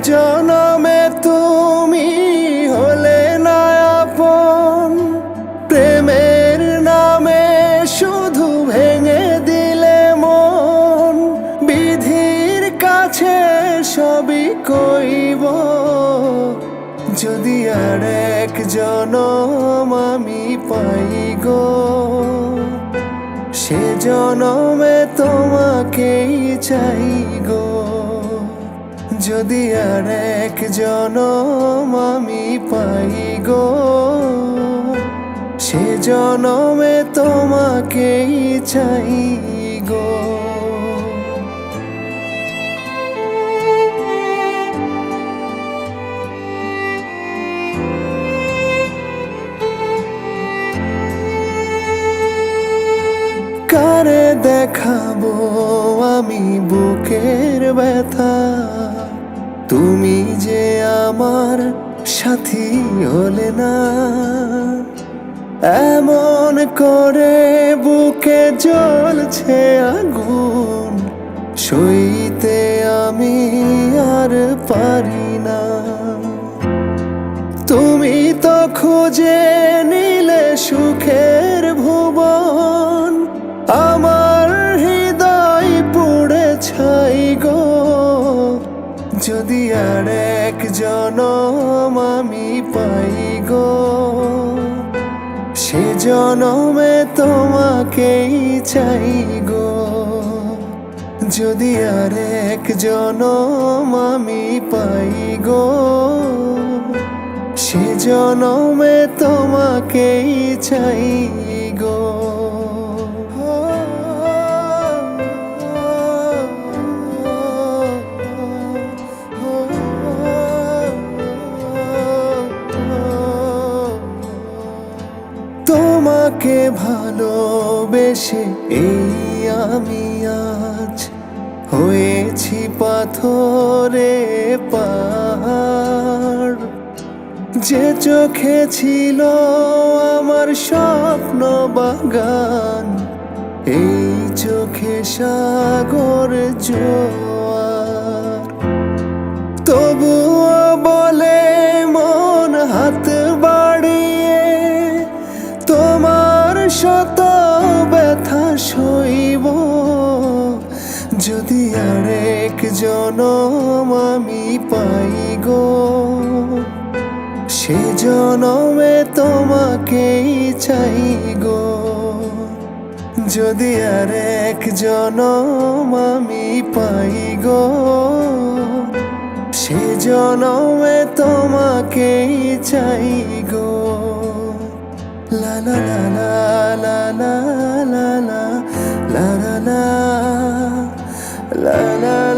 জনমে তুমি হলে না আপন, প্রেমের নামে শুধু ভেঙে দিলে মন। বিধির কাছে সবই কইব, যদি আর এক জনম আমি পাই গো, সে জনমে তোমাকেই চাই গো। যদি আর এক জনম আমি পাই গো, সে জনমে তোমাকেই চাই গো। কারে দেখাবো আমি বুকের ব্যথা, তুমি যে আমার সাথী হলে না। এমন করে বুকে জ্বলছে আগুন, সইতে আমি আর পারি না। তুমি তো খুঁজে নিলে সুখের ভুবন, আমার হৃদয় পুড়ে ছাই গো। যদি আর এক জনম আমি পাই গো, সে জনমে তোমাকেই চাই গো। যদি আর এক জনম আমি পাই গো, সে জনমে তোমাকেই চাই গো। তোমাকে ভালোবেসে এই আমি আজ হয়েছি পাথরে পাহাড়। যে চোখে ছিল আমার স্বপ্ন বাগান, এই চোখে সাগর জোয়ার। তবুও বলে মন হাত বাড়িয়ে, তোমার শত ব্যথা সইব। যদি আর এক জনম আমি পাই গো, সে জনমে তোমাকেই চাই গো। যদি আর এক জনম আমি পাই গো, সে জনমে তোমাকেই চাই গো। লা লা লা লা লা লা লা লা লা লা লা লা।